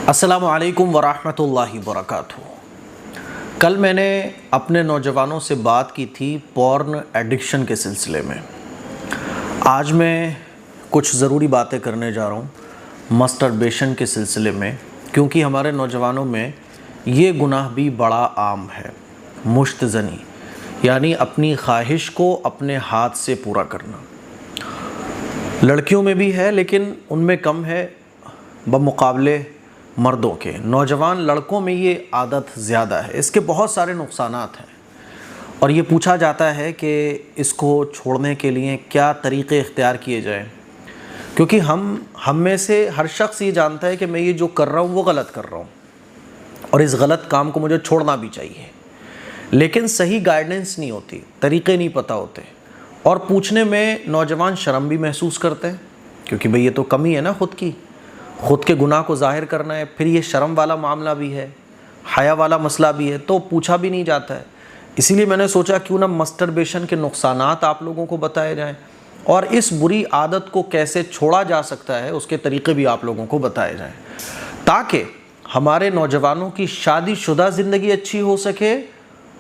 السلام علیکم ورحمۃ اللہ وبرکاتہ۔ کل میں نے اپنے نوجوانوں سے بات کی تھی پورن ایڈکشن کے سلسلے میں۔ آج میں کچھ ضروری باتیں کرنے جا رہا ہوں مسٹربیشن کے سلسلے میں، کیونکہ ہمارے نوجوانوں میں یہ گناہ بھی بڑا عام ہے، مشت زنی، یعنی اپنی خواہش کو اپنے ہاتھ سے پورا کرنا۔ لڑکیوں میں بھی ہے لیکن ان میں کم ہے بمقابلے مردوں کے۔ نوجوان لڑکوں میں یہ عادت زیادہ ہے۔ اس کے بہت سارے نقصانات ہیں اور یہ پوچھا جاتا ہے کہ اس کو چھوڑنے کے لیے کیا طریقے اختیار کیے جائیں، کیونکہ ہم میں سے ہر شخص یہ جانتا ہے کہ میں یہ جو کر رہا ہوں وہ غلط کر رہا ہوں اور اس غلط کام کو مجھے چھوڑنا بھی چاہیے، لیکن صحیح گائیڈنس نہیں ہوتی، طریقے نہیں پتہ ہوتے، اور پوچھنے میں نوجوان شرم بھی محسوس کرتے ہیں، کیونکہ بھئی یہ تو کمی ہے نا خود کے گناہ کو ظاہر کرنا ہے، پھر یہ شرم والا معاملہ بھی ہے، حیا والا مسئلہ بھی ہے، تو پوچھا بھی نہیں جاتا ہے۔ اسی لیے میں نے سوچا کیوں نہ مسٹربیشن کے نقصانات آپ لوگوں کو بتائے جائیں اور اس بری عادت کو کیسے چھوڑا جا سکتا ہے اس کے طریقے بھی آپ لوگوں کو بتائے جائیں، تاکہ ہمارے نوجوانوں کی شادی شدہ زندگی اچھی ہو سکے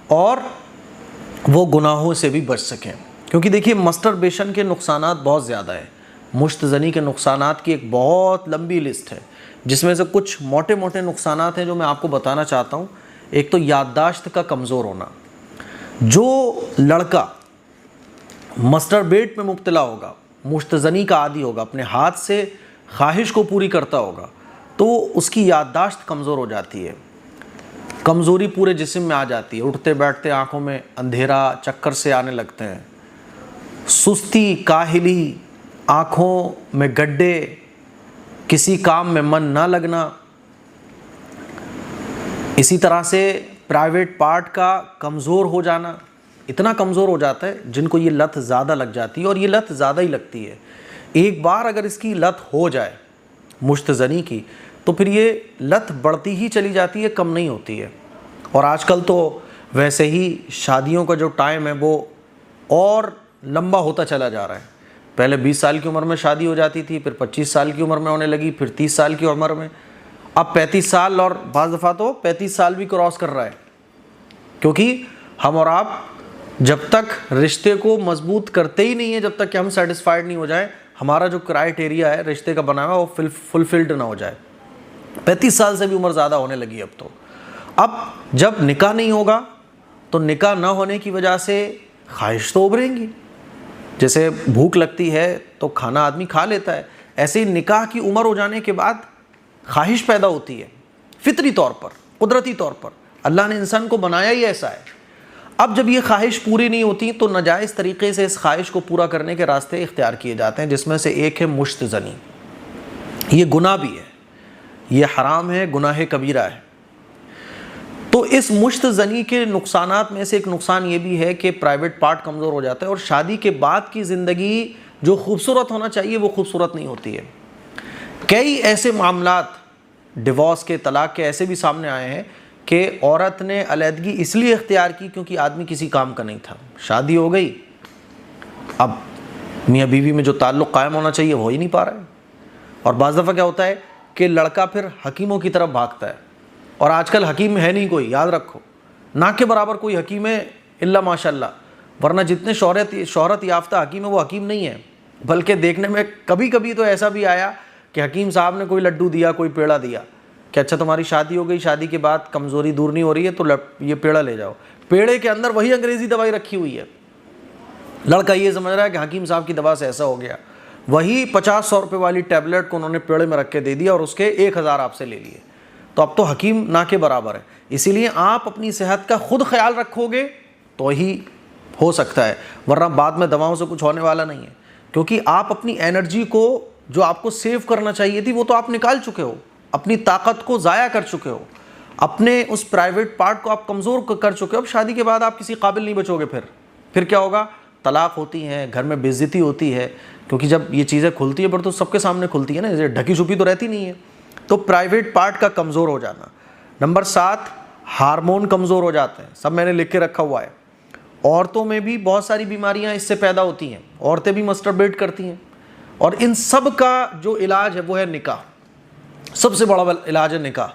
اور وہ گناہوں سے بھی بچ سکیں۔ کیونکہ دیکھیے مسٹربیشن کے نقصانات بہت زیادہ ہیں، مشت زنی کے نقصانات کی ایک بہت لمبی لسٹ ہے، جس میں سے کچھ موٹے موٹے نقصانات ہیں جو میں آپ کو بتانا چاہتا ہوں۔ ایک تو یادداشت کا کمزور ہونا۔ جو لڑکا مسٹربیٹ میں مبتلا ہوگا، مشت زنی کا عادی ہوگا، اپنے ہاتھ سے خواہش کو پوری کرتا ہوگا، تو اس کی یادداشت کمزور ہو جاتی ہے، کمزوری پورے جسم میں آ جاتی ہے، اٹھتے بیٹھتے آنکھوں میں اندھیرا، چکر سے آنے لگتے ہیں، سستی، کاہلی، آنکھوں میں گڈھے، کسی کام میں من نہ لگنا۔ اسی طرح سے پرائیویٹ پارٹ کا کمزور ہو جانا، اتنا کمزور ہو جاتا ہے جن کو یہ لت زیادہ لگ جاتی ہے، اور یہ لت زیادہ ہی لگتی ہے۔ ایک بار اگر اس کی لت ہو جائے مشت زنی کی، تو پھر یہ لت بڑھتی ہی چلی جاتی ہے، کم نہیں ہوتی ہے۔ اور آج کل تو ویسے ہی شادیوں کا جو ٹائم ہے وہ اور لمبا ہوتا چلا جا رہا ہے۔ پہلے 20 سال کی عمر میں شادی ہو جاتی تھی، پھر 25 سال کی عمر میں ہونے لگی، پھر 30 سال کی عمر میں، اب 35 سال، اور بعض دفعہ تو 35 سال بھی کراس کر رہا ہے، کیونکہ ہم اور آپ جب تک رشتے کو مضبوط کرتے ہی نہیں ہیں، جب تک کہ ہم سیٹسفائیڈ نہیں ہو جائیں، ہمارا جو کرائٹیریا ہے رشتے کا بنا ہوا وہ فلفلڈ نہ ہو جائے۔ 35 سال سے بھی عمر زیادہ ہونے لگی اب جب نکاح نہیں ہوگا تو نکاح نہ ہونے کی وجہ سے خواہش تو ابھریں گی، جیسے بھوک لگتی ہے تو کھانا آدمی کھا لیتا ہے، ایسے ہی نکاح کی عمر ہو جانے کے بعد خواہش پیدا ہوتی ہے، فطری طور پر، قدرتی طور پر، اللہ نے انسان کو بنایا ہی ایسا ہے۔ اب جب یہ خواہش پوری نہیں ہوتی تو ناجائز طریقے سے اس خواہش کو پورا کرنے کے راستے اختیار کیے جاتے ہیں، جس میں سے ایک ہے مشت زنی۔ یہ گناہ بھی ہے، یہ حرام ہے، گناہ کبیرہ ہے۔ تو اس مشت زنی کے نقصانات میں سے ایک نقصان یہ بھی ہے کہ پرائیویٹ پارٹ کمزور ہو جاتا ہے، اور شادی کے بعد کی زندگی جو خوبصورت ہونا چاہیے وہ خوبصورت نہیں ہوتی ہے۔ کئی ایسے معاملات ڈیورس کے، طلاق کے ایسے بھی سامنے آئے ہیں کہ عورت نے علیحدگی اس لیے اختیار کی کیونکہ آدمی کسی کام کا نہیں تھا، شادی ہو گئی، اب میاں بیوی میں جو تعلق قائم ہونا چاہیے ہو ہی نہیں پا رہا ہے۔ اور بعض دفعہ کیا ہوتا ہے کہ لڑکا پھر حکیموں کی طرف بھاگتا ہے، اور آج کل حکیم ہے نہیں کوئی، یاد رکھو، نہ کے برابر کوئی حکیم ہے الا ماشاء اللہ، ورنہ جتنے شہرت یافتہ حکیم ہے وہ حکیم نہیں ہے، بلکہ دیکھنے میں کبھی کبھی تو ایسا بھی آیا کہ حکیم صاحب نے کوئی لڈو دیا، کوئی پیڑا دیا کہ اچھا تمہاری شادی ہو گئی، شادی کے بعد کمزوری دور نہیں ہو رہی ہے تو یہ پیڑا لے جاؤ، پیڑے کے اندر وہی انگریزی دوائی رکھی ہوئی ہے، لڑکا یہ سمجھ رہا ہے کہ حکیم صاحب کی دوا سے ایسا ہو گیا، وہی 50-100 روپے والی ٹیبلٹ کو انہوں نے پیڑے میں رکھ کے دے دیا اور اس کے 1000 آپ سے لے لیے، تو اب تو حکیم نہ کے برابر ہے۔ اسی لیے آپ اپنی صحت کا خود خیال رکھو گے تو ہی ہو سکتا ہے، ورنہ بعد میں دواؤں سے کچھ ہونے والا نہیں ہے، کیونکہ آپ اپنی انرجی کو جو آپ کو سیو کرنا چاہیے تھی وہ تو آپ نکال چکے ہو، اپنی طاقت کو ضائع کر چکے ہو، اپنے اس پرائیویٹ پارٹ کو آپ کمزور کر چکے ہو۔ اب شادی کے بعد آپ کسی قابل نہیں بچو گے، پھر کیا ہوگا؟ طلاق ہوتی ہیں، گھر میں بے عزتی ہوتی ہے، کیونکہ جب یہ چیزیں کھلتی ہیں پر تو سب کے سامنے کھلتی ہے نا، جیسے ڈھکی چھپی تو رہتی نہیں ہے۔ تو پرائیویٹ پارٹ کا کمزور ہو جانا۔ نمبر 7، ہارمون کمزور ہو جاتے ہیں، سب میں نے لکھ کے رکھا ہوا ہے۔ عورتوں میں بھی بہت ساری بیماریاں اس سے پیدا ہوتی ہیں، عورتیں بھی مسٹربیٹ کرتی ہیں، اور ان سب کا جو علاج ہے وہ ہے نکاح۔ سب سے بڑا علاج ہے نکاح.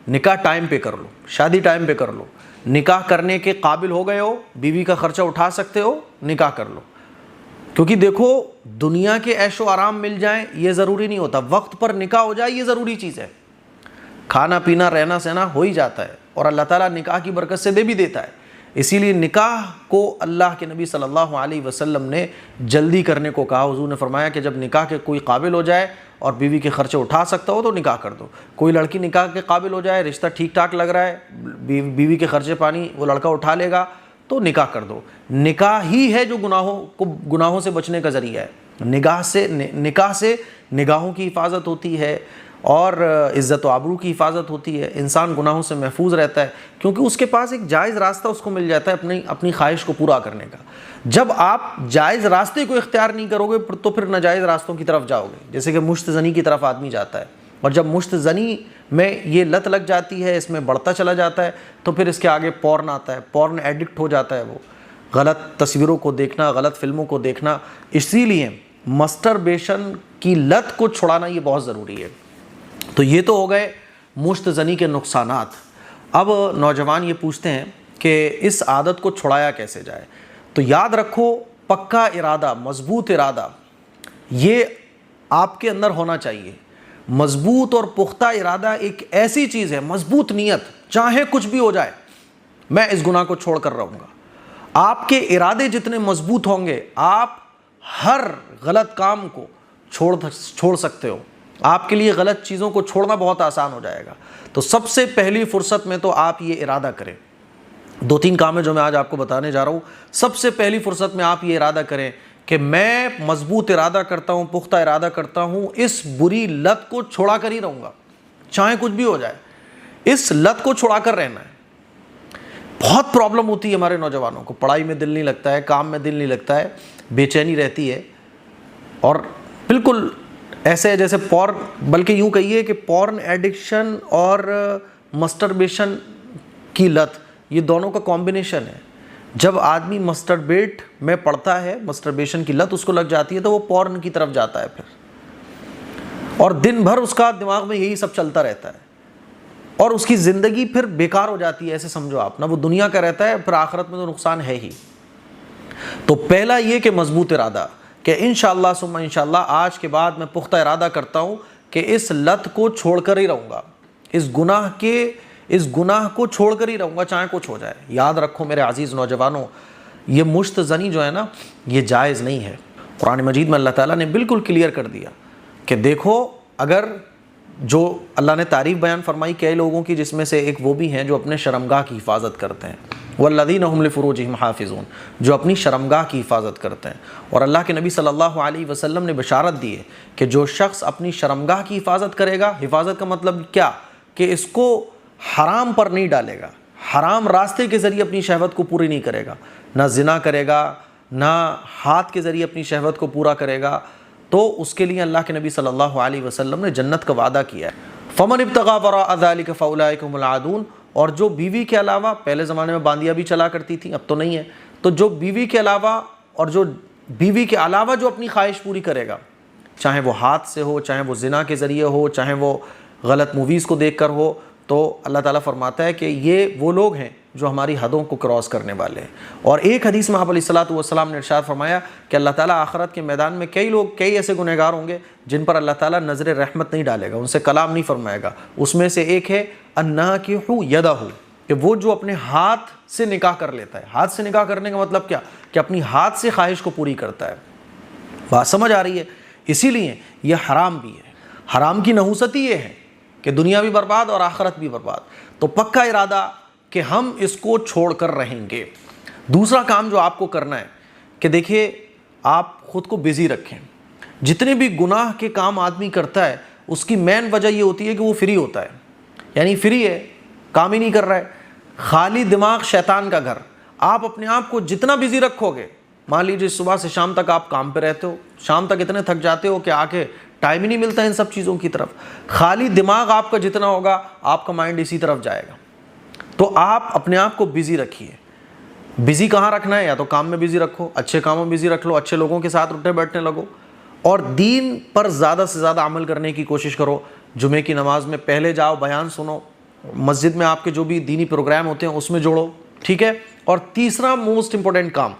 نکاح ٹائم پہ کر لو, شادی ٹائم پہ کر لو. نکاح کرنے کے قابل ہو گئے ہو, بیوی کا خرچہ اٹھا سکتے ہو, نکاح کر لو. کیونکہ دیکھو دنیا کے عیش و آرام مل جائیں یہ ضروری نہیں ہوتا, وقت پر نکاح ہو جائے یہ ضروری چیز ہے. کھانا پینا رہنا سہنا ہو ہی جاتا ہے, اور اللہ تعالیٰ نکاح کی برکت سے دے بھی دیتا ہے. اسی لیے نکاح کو اللہ کے نبی صلی اللہ علیہ وسلم نے جلدی کرنے کو کہا. حضور نے فرمایا کہ جب نکاح کے کوئی قابل ہو جائے اور بیوی کے خرچے اٹھا سکتا ہو تو نکاح کر دو. کوئی لڑکی نکاح کے قابل ہو جائے, رشتہ ٹھیک ٹھاک لگ رہا ہے, بیوی کے خرچے پانی وہ لڑکا اٹھا لے گا تو نکاح کر دو. نکاح ہی ہے جو گناہوں سے بچنے کا ذریعہ ہے. نکاح سے نگاہوں کی حفاظت ہوتی ہے اور عزت و آبرو کی حفاظت ہوتی ہے. انسان گناہوں سے محفوظ رہتا ہے کیونکہ اس کے پاس ایک جائز راستہ اس کو مل جاتا ہے اپنی خواہش کو پورا کرنے کا. جب آپ جائز راستے کو اختیار نہیں کرو گے تو پھر ناجائز راستوں کی طرف جاؤ گے. جیسے کہ مشت زنی کی طرف آدمی جاتا ہے, اور جب مشت زنی میں یہ لت لگ جاتی ہے, اس میں بڑھتا چلا جاتا ہے, تو پھر اس کے آگے پورن آتا ہے. پورن ایڈکٹ ہو جاتا ہے, وہ غلط تصویروں کو دیکھنا, غلط فلموں کو دیکھنا. اسی لیے مسٹربیشن کی لت کو چھڑانا یہ بہت ضروری ہے. تو یہ تو ہو گئے مشت زنی کے نقصانات. اب نوجوان یہ پوچھتے ہیں کہ اس عادت کو چھڑایا کیسے جائے. تو یاد رکھو, پکا ارادہ, مضبوط ارادہ یہ آپ کے اندر ہونا چاہیے. مضبوط اور پختہ ارادہ ایک ایسی چیز ہے, مضبوط نیت, چاہے کچھ بھی ہو جائے میں اس گناہ کو چھوڑ کر رہوں گا. آپ کے ارادے جتنے مضبوط ہوں گے آپ ہر غلط کام کو چھوڑ سکتے ہو. آپ کے لیے غلط چیزوں کو چھوڑنا بہت آسان ہو جائے گا. تو سب سے پہلی فرصت میں تو آپ یہ ارادہ کریں. 2-3 کام ہیں جو میں آج آپ کو بتانے جا رہا ہوں. سب سے پہلی فرصت میں آپ یہ ارادہ کریں کہ میں مضبوط ارادہ کرتا ہوں, پختہ ارادہ کرتا ہوں, اس بری لت کو چھوڑا کر ہی رہوں گا چاہے کچھ بھی ہو جائے. اس لت کو چھوڑا کر رہنا ہے. بہت پرابلم ہوتی ہے ہمارے نوجوانوں کو, پڑھائی میں دل نہیں لگتا ہے, کام میں دل نہیں لگتا ہے, بے چینی رہتی ہے, اور بالکل ایسے ہے جیسے بلکہ یوں کہیے کہ پورن ایڈکشن اور مسٹربیشن کی لت یہ دونوں کا کمبینیشن ہے. جب آدمی مسٹربیٹ میں پڑتا ہے, مسٹربیشن کی لت اس کو لگ جاتی ہے تو وہ پورن کی طرف جاتا ہے پھر, اور دن بھر اس کا دماغ میں یہی سب چلتا رہتا ہے, اور اس کی زندگی پھر بیکار ہو جاتی ہے. ایسے سمجھو آپ, نہ وہ دنیا کا رہتا ہے, پھر آخرت میں تو نقصان ہے ہی. تو پہلا یہ کہ مضبوط ارادہ کہ انشاءاللہ ثم انشاءاللہ آج کے بعد میں پختہ ارادہ کرتا ہوں کہ اس لت کو چھوڑ کر ہی رہوں گا, اس گناہ کو چھوڑ کر ہی رہوں گا چاہے کچھ ہو جائے. یاد رکھو میرے عزیز نوجوانوں, یہ مشت زنی جو ہے نا یہ جائز نہیں ہے. قرآن مجید میں اللہ تعالیٰ نے بالکل کلیئر کر دیا کہ دیکھو, اگر جو اللہ نے تعریف بیان فرمائی کئی لوگوں کی, جس میں سے ایک وہ بھی ہیں جو اپنے شرمگاہ کی حفاظت کرتے ہیں, والذین هم لفروجہم حافظون, جو اپنی شرمگاہ کی حفاظت کرتے ہیں. اور اللہ کے نبی صلی اللہ علیہ وسلم نے بشارت دی ہے کہ جو شخص اپنی شرمگاہ کی حفاظت کرے گا, حفاظت کا مطلب کیا کہ اس کو حرام پر نہیں ڈالے گا, حرام راستے کے ذریعے اپنی شہوت کو پوری نہیں کرے گا, نہ زنا کرے گا, نہ ہاتھ کے ذریعے اپنی شہوت کو پورا کرے گا, تو اس کے لیے اللہ کے نبی صلی اللہ علیہ وسلم نے جنت کا وعدہ کیا ہے. فمن ابتغى وراء ذلك فاولئک هم العادون. اور جو بیوی کے علاوہ, پہلے زمانے میں باندیاں بھی چلا کرتی تھیں, اب تو نہیں ہے, تو جو بیوی کے علاوہ اور جو بیوی کے علاوہ جو اپنی خواہش پوری کرے گا, چاہے وہ ہاتھ سے ہو, چاہے وہ زنا کے ذریعے ہو, چاہے وہ غلط موویز کو دیکھ کر ہو, تو اللہ تعالیٰ فرماتا ہے کہ یہ وہ لوگ ہیں جو ہماری حدوں کو کراس کرنے والے ہیں. اور ایک حدیث میں آپ علیہ الصلوۃ والسلام نے ارشاد فرمایا کہ اللہ تعالیٰ آخرت کے میدان میں کئی ایسے گنہگار ہوں گے جن پر اللہ تعالیٰ نظر رحمت نہیں ڈالے گا, ان سے کلام نہیں فرمائے گا. اس میں سے ایک ہے الناکح یدہ, کہ وہ جو اپنے ہاتھ سے نکاح کر لیتا ہے. ہاتھ سے نکاح کرنے کا مطلب کیا کہ اپنی ہاتھ سے خواہش کو پوری کرتا ہے. بات سمجھ آ رہی ہے؟ اسی لیے یہ حرام بھی ہے. حرام کی نحوست ہی یہ ہے کہ دنیا بھی برباد اور آخرت بھی برباد. تو پکا ارادہ کہ ہم اس کو چھوڑ کر رہیں گے. دوسرا کام جو آپ کو کرنا ہے کہ دیکھیے, آپ خود کو بزی رکھیں. جتنے بھی گناہ کے کام آدمی کرتا ہے اس کی مین وجہ یہ ہوتی ہے کہ وہ فری ہوتا ہے, یعنی فری ہے, کام ہی نہیں کر رہا ہے, خالی دماغ شیطان کا گھر. آپ اپنے آپ کو جتنا بزی رکھو گے, مان لیجیے صبح سے شام تک آپ کام پہ رہتے ہو, شام تک اتنے تھک جاتے ہو کہ آ کے ٹائم ہی نہیں ملتا ان سب چیزوں کی طرف. خالی دماغ آپ کا جتنا ہوگا آپ کا مائنڈ اسی طرف جائے گا. تو آپ اپنے آپ کو بزی رکھیے. بزی کہاں رکھنا ہے؟ یا تو کام میں بزی رکھو, اچھے کاموں میں بزی رکھ لو, اچھے لوگوں کے ساتھ اٹھنے بیٹھنے لگو, اور دین پر زیادہ سے زیادہ عمل کرنے کی کوشش کرو. جمعے کی نماز میں پہلے جاؤ، بیان سنو، مسجد میں آپ کے جو بھی دینی پروگرام ہوتے ہیں اس میں جوڑو، ٹھیک ہے۔ اور تیسرا موسٹ امپورٹنٹ کام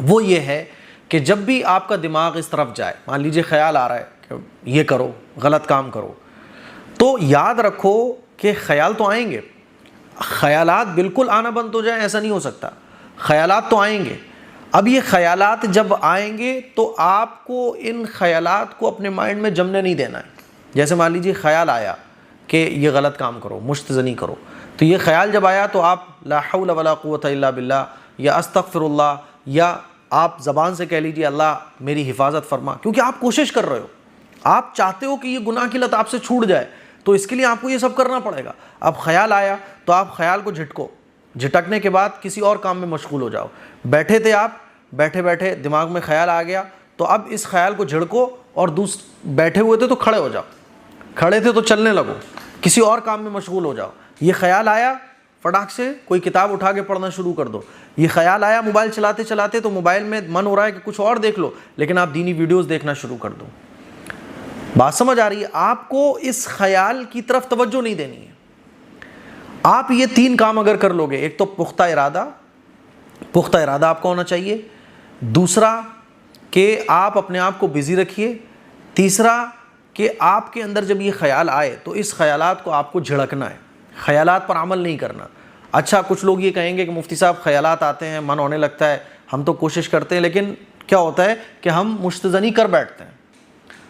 وہ یہ ہے کہ جب بھی آپ کا دماغ اس طرف جائے، مان لیجئے خیال آ رہا ہے کہ یہ کرو، غلط کام کرو، تو یاد رکھو کہ خیال تو آئیں گے، خیالات بالکل آنا بند ہو جائیں ایسا نہیں ہو سکتا، خیالات تو آئیں گے۔ اب یہ خیالات جب آئیں گے تو آپ کو ان خیالات کو اپنے مائنڈ میں جمنے نہیں دینا ہے۔ جیسے مان لیجیے خیال آیا کہ یہ غلط کام کرو، مشت زنی کرو، تو یہ خیال جب آیا تو آپ لا حول ولا قوت الا باللہ یا استغفر اللہ، یا آپ زبان سے کہہ لیجیے اللہ میری حفاظت فرما، کیونکہ آپ کوشش کر رہے ہو، آپ چاہتے ہو کہ یہ گناہ کی لت آپ سے چھوٹ جائے، تو اس کے لیے آپ کو یہ سب کرنا پڑے گا۔ اب خیال آیا تو آپ خیال کو جھٹکو، جھٹکنے کے بعد کسی اور کام میں مشغول ہو جاؤ۔ بیٹھے تھے آپ، بیٹھے بیٹھے دماغ میں خیال آ گیا تو اب اس خیال کو جھڑکو، اور بیٹھے ہوئے تھے تو کھڑے ہو جاؤ، کھڑے تھے تو چلنے لگو، کسی اور کام میں مشغول ہو جاؤ۔ یہ خیال آیا، فٹاک سے کوئی کتاب اٹھا کے پڑھنا شروع کر دو۔ یہ خیال آیا موبائل چلاتے چلاتے، تو موبائل میں من ہو رہا ہے کہ کچھ اور دیکھ لو، لیکن آپ دینی ویڈیوز دیکھنا شروع کر دو۔ بات سمجھ آ رہی ہے؟ آپ کو اس خیال کی طرف توجہ نہیں دینی ہے۔ آپ یہ 3 کام اگر کر لو گے، ایک تو پختہ ارادہ آپ کا ہونا چاہیے، دوسرا کہ آپ اپنے آپ کو بزی رکھیے، تیسرا کہ آپ کے اندر جب یہ خیال آئے تو اس خیالات کو آپ کو جھڑکنا ہے، خیالات پر عمل نہیں کرنا۔ اچھا کچھ لوگ یہ کہیں گے کہ مفتی صاحب خیالات آتے ہیں، من ہونے لگتا ہے، ہم تو کوشش کرتے ہیں، لیکن کیا ہوتا ہے کہ ہم مشتزنی کر بیٹھتے ہیں۔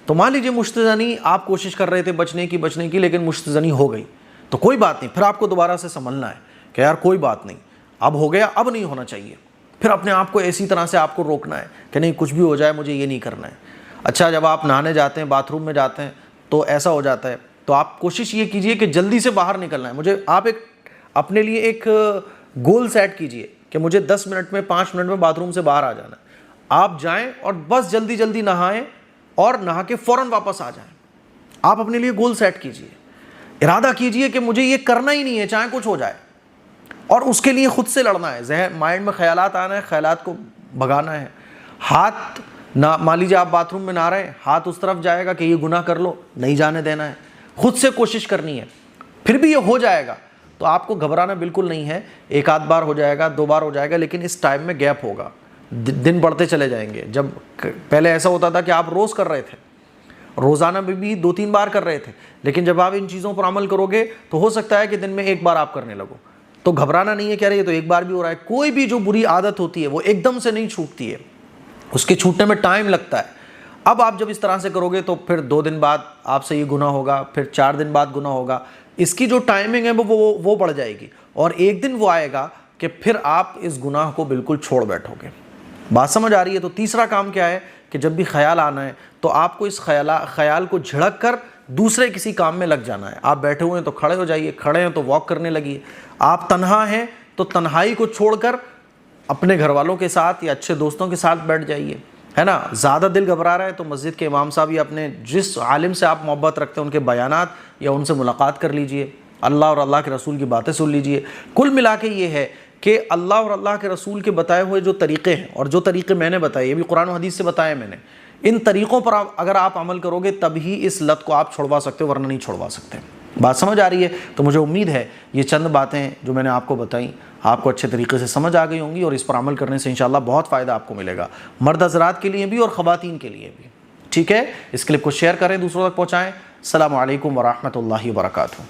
تو مان لیجیے مشتزنی آپ کوشش کر رہے تھے بچنے کی، لیکن مشتزنی ہو گئی، تو کوئی بات نہیں، پھر آپ کو دوبارہ سے سنبھلنا ہے کہ یار کوئی بات نہیں، اب ہو گیا، اب نہیں ہونا چاہیے۔ پھر اپنے آپ کو ایسی طرح سے آپ کو روکنا ہے کہ نہیں کچھ بھی ہو جائے مجھے یہ نہیں کرنا ہے۔ اچھا جب آپ نہانے جاتے ہیں، باتھ روم میں جاتے ہیں، تو ایسا ہو جاتا ہے، تو آپ کوشش یہ کیجئے کہ جلدی سے باہر نکلنا ہے۔ آپ اپنے لیے ایک گول سیٹ کیجئے کہ مجھے 10 منٹ میں 5 منٹ میں باتھ روم سے باہر آ جانا ہے۔ آپ جائیں اور بس جلدی جلدی نہائیں اور نہا کے فوراً واپس آ جائیں۔ آپ اپنے لیے گول سیٹ کیجئے، ارادہ کیجئے کہ مجھے یہ کرنا ہی نہیں ہے چاہے کچھ ہو جائے، اور اس کے لیے خود سے لڑنا ہے۔ ذہن مائنڈ میں خیالات آنا ہے، خیالات کو بھگانا ہے۔ ہاتھ نہ مان لیجیے آپ باتھ روم میں نہا رہے ہیں، ہاتھ اس طرف جائے گا کہ یہ گناہ کر لو، نہیں جانے دینا ہے، خود سے کوشش کرنی ہے۔ پھر بھی یہ ہو جائے گا تو آپ کو گھبرانا بالکل نہیں ہے، 1 بار ہو جائے گا، 2 بار ہو جائے گا، لیکن اس ٹائم میں گیپ ہوگا، دن بڑھتے چلے جائیں گے۔ جب پہلے ایسا ہوتا تھا کہ آپ روز کر رہے تھے، روزانہ بھی 2-3 بار کر رہے تھے، لیکن جب آپ ان چیزوں پر عمل کرو گے تو ہو سکتا ہے کہ دن میں 1 بار آپ کرنے لگو۔ تو گھبرانا نہیں ہے کہ ارے یہ تو 1 بار بھی ہو رہا ہے۔ کوئی بھی جو بری عادت ہوتی ہے وہ ایک دم سے نہیں چھوٹتی ہے، اس کے چھوٹنے میں ٹائم لگتا ہے۔ اب آپ جب اس طرح سے کرو گے تو پھر 2 دن بعد آپ سے یہ گناہ ہوگا، پھر 4 دن بعد گناہ ہوگا، اس کی جو ٹائمنگ ہے وہ بڑھ جائے گی، اور ایک دن وہ آئے گا کہ پھر آپ اس گناہ کو بالکل چھوڑ بیٹھو گے۔ بات سمجھ آ رہی ہے؟ تو تیسرا کام کیا ہے کہ جب بھی خیال آنا ہے تو آپ کو اس خیال کو جھڑک کر دوسرے کسی کام میں لگ جانا ہے۔ آپ بیٹھے ہوئے ہیں تو کھڑے ہو جائیے، کھڑے ہیں تو واک کرنے لگیے، آپ تنہا ہیں تو تنہائی کو چھوڑ کر اپنے گھر والوں کے ساتھ یا اچھے دوستوں کے ساتھ بیٹھ جائیے، ہے نا۔ زیادہ دل گھبرا رہا ہے تو مسجد کے امام صاحب یا اپنے جس عالم سے آپ محبت رکھتے ہیں ان کے بیانات یا ان سے ملاقات کر لیجئے، اللہ اور اللہ کے رسول کی باتیں سن لیجئے۔ کل ملا کے یہ ہے کہ اللہ اور اللہ کے رسول کے بتائے ہوئے جو طریقے ہیں، اور جو طریقے میں نے بتائے، یہ بھی قرآن و حدیث سے بتائے میں نے، ان طریقوں پر اگر آپ عمل کرو گے تب ہی اس لت کو آپ چھڑوا سکتے ہو، ورنہ نہیں چھڑوا سکتے۔ بات سمجھ آ رہی ہے؟ تو مجھے امید ہے یہ چند باتیں جو میں نے آپ کو بتائیں آپ کو اچھے طریقے سے سمجھ آ گئی ہوں گی، اور اس پر عمل کرنے سے انشاءاللہ بہت فائدہ آپ کو ملے گا، مرد حضرات کے لیے بھی اور خواتین کے لیے بھی۔ ٹھیک ہے، اس کلپ کو شیئر کریں، دوسروں تک پہنچائیں۔ السلام علیکم ورحمۃ اللہ وبرکاتہ۔